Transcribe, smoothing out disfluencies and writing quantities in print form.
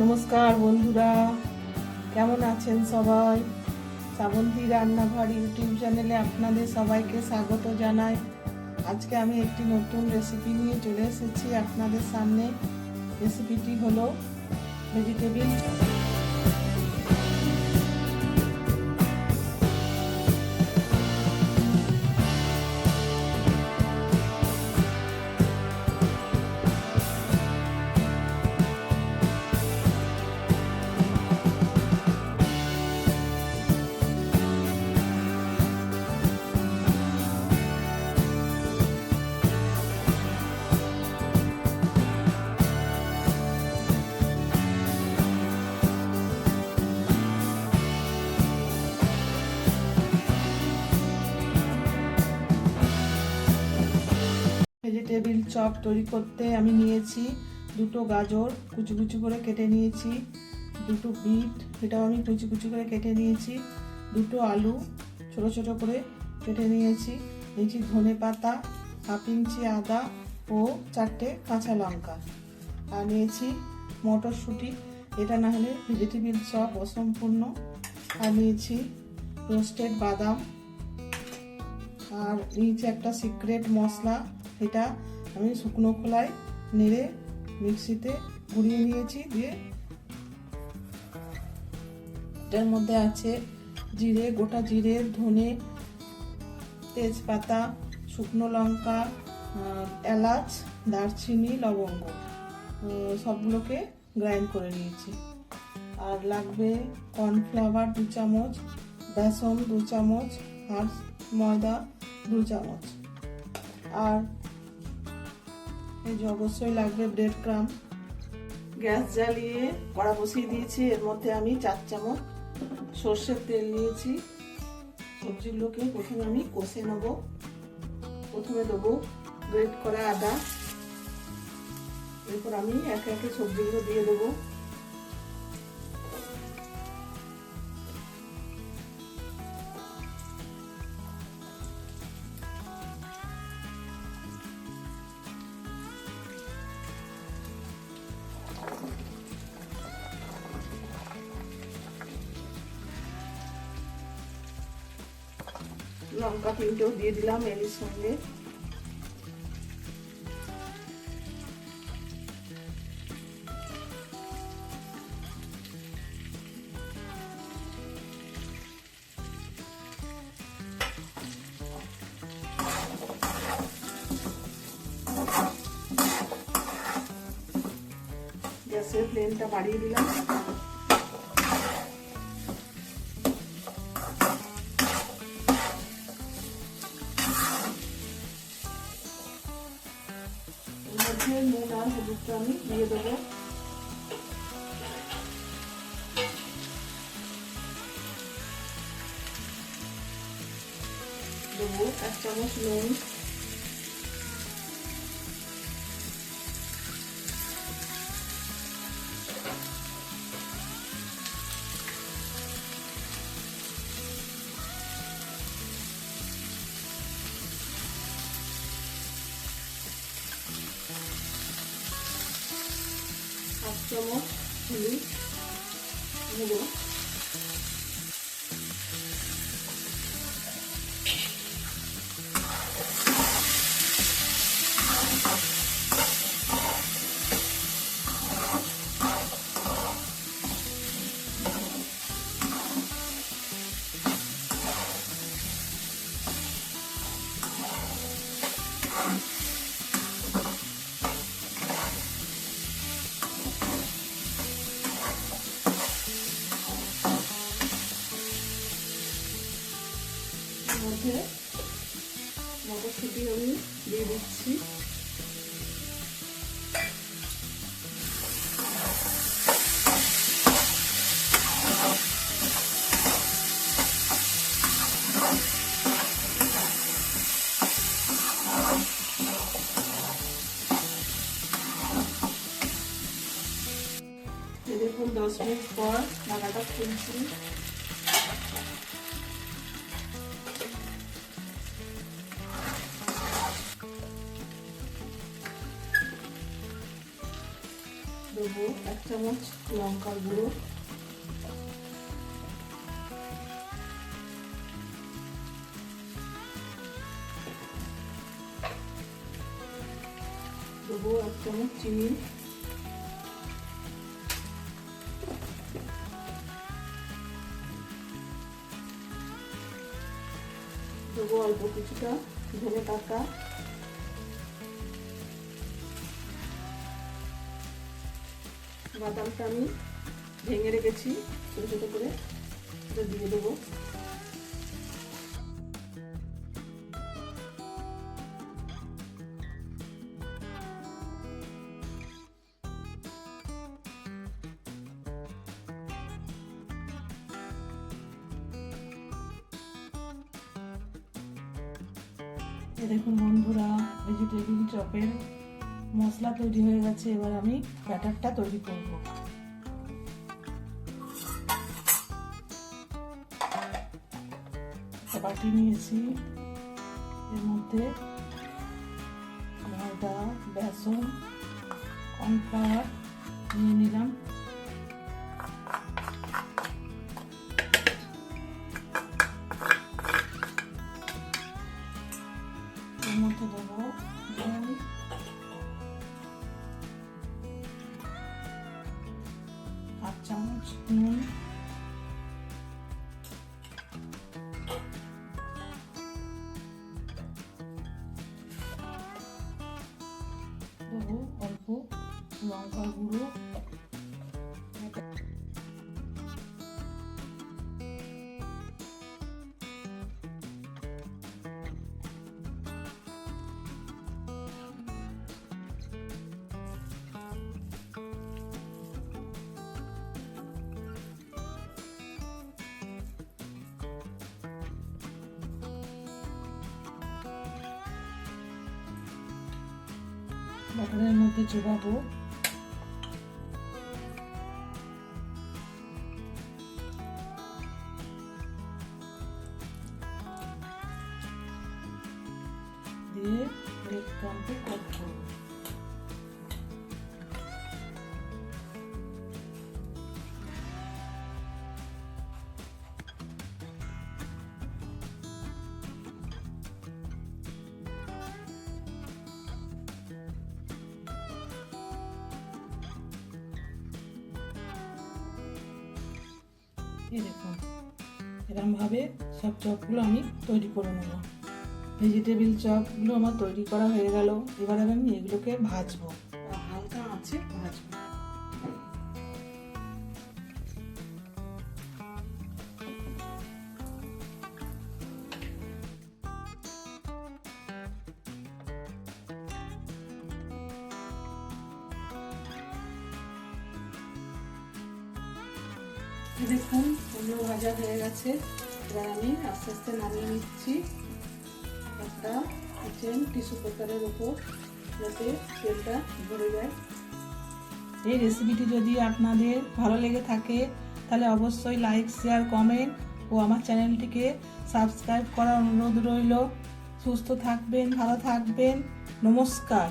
নমস্কার বন্ধুরা, কেমন আছেন সবাই? শ্রাবন্তী রান্নাঘর ইউটিউব চ্যানেলে আপনাদের সবাইকে স্বাগত জানাই। আজকে আমি একটি নতুন রেসিপি নিয়ে চলে এসেছি আপনাদের সামনে। রেসিপিটি হলো ভেজিটেবিল। ভেজিটেবিল চপ তৈরি করতে আমি নিয়েছি দুটো গাজর কুচি কুচি করে কেটে নিয়েছি, দুটো বিট এটাও আমি কুচি কুচি করে কেটে নিয়েছি, দুটো আলু ছোট ছোট করে কেটে নিয়েছি, নিয়েছি ধনে পাতা, হাফ ইঞ্চি আদা ও 4টে কাঁচা লঙ্কা, আর নিয়েছি মটরশুঁটি, এটা না হলে ভেজিটেবিল চপ অসম্পূর্ণ, আর নিয়েছি রোস্টেড বাদাম, আর নিয়েছি একটা সিক্রেট মশলা, এটা আমি শুকনো খোলায় নেড়ে মিক্সিতে গুঁড়িয়ে নিয়েছি। দিয়ে এটার মধ্যে আছে জিরে, গোটা জিরে, ধনে, তেজপাতা, শুকনো লঙ্কা, এলাচ, দারচিনি, লবঙ্গ, সবগুলোকে গ্রাইন্ড করে নিয়েছি। আর লাগবে কর্নফ্লাওয়ার 2 চামচ, বেসন 2 চামচ, আর ময়দা 2 চামচ, আর এই যে অবশ্যই লাগবে ব্রেড ক্রাম্ব। গ্যাস জ্বালিয়ে কড়া বসিয়ে দিয়েছি, এর মধ্যে আমি 4 চামচ সর্ষের তেল নিয়েছি। সবজিগুলোকে প্রথমে আমি কষে নেব। প্রথমে দেবো গ্রেট করা আদা, এরপর আমি একে একে সবজিগুলো দিয়ে দেবো। লঙ্কা 3টেও দিয়ে দিলাম এর সঙ্গে। গ্যাসের ফ্লেমটা বাড়িয়ে দিলাম। নুন আর হলুদটা আমি দিয়ে দেবো। দেবো 1 চামচ নুন, চামচ হলুদ গুঁড়ো, মধ্যে মটরশুঁটি আমি দিয়ে দিচ্ছি। দেখুন 10 মিনিট পর ঢাকাটা খুলছি। দেবো দেবো 1 চামচ লঙ্কার গুঁড়ো, দেবো 1 চামচ চিনি, দেবো অল্প কিছুটা ধনে পাতা, বাদামটা আমি ভেঙে রেখেছি ছোট ছোট করে, এটা দিয়ে দেবো। দেখুন বন্ধুরা, ভেজিটেবিল চপের মশলা তৈরি হয়ে গেছে। এবার আমি ব্যাটারটা তৈরি করব। বাটি নিয়েছি, এর মধ্যে ময়দা, বেসন, কর্নফ্লাওয়ার নিয়ে নিলাম। এর মধ্যে দেবো নুন, হাফ চামচ নুন, দেবো অল্প লঙ্কার গুঁড়ো, ব্যাটারের মধ্যে চোবাবো। দিয়ে ব্রেড ক্রাম্পে কোট করবো। এই দেখুন, এরকম ভাবে সব চপগুলো আমি তৈরি করে নেব। ভেজিটেবিল চপগুলো আমার তৈরি করা হয়ে গেল। এবার আমি এগুলোকে ভাজবো, হালকা আঁচে ভাজবো। দেখুন এগুলো ভাজা হয়ে গেছে। এবার আমি আস্তে আস্তে নামিয়ে নিচ্ছি একটা কিচেন টিস্যু পেপারের উপর, যাতে তেলটা ভরে যায়। এই রেসিপিটি যদি আপনাদের ভালো লেগে থাকে তাহলে অবশ্যই লাইক, শেয়ার, কমেন্ট ও আমার চ্যানেলটিকে সাবস্ক্রাইব করার অনুরোধ রইল। সুস্থ থাকবেন, ভালো থাকবেন, নমস্কার।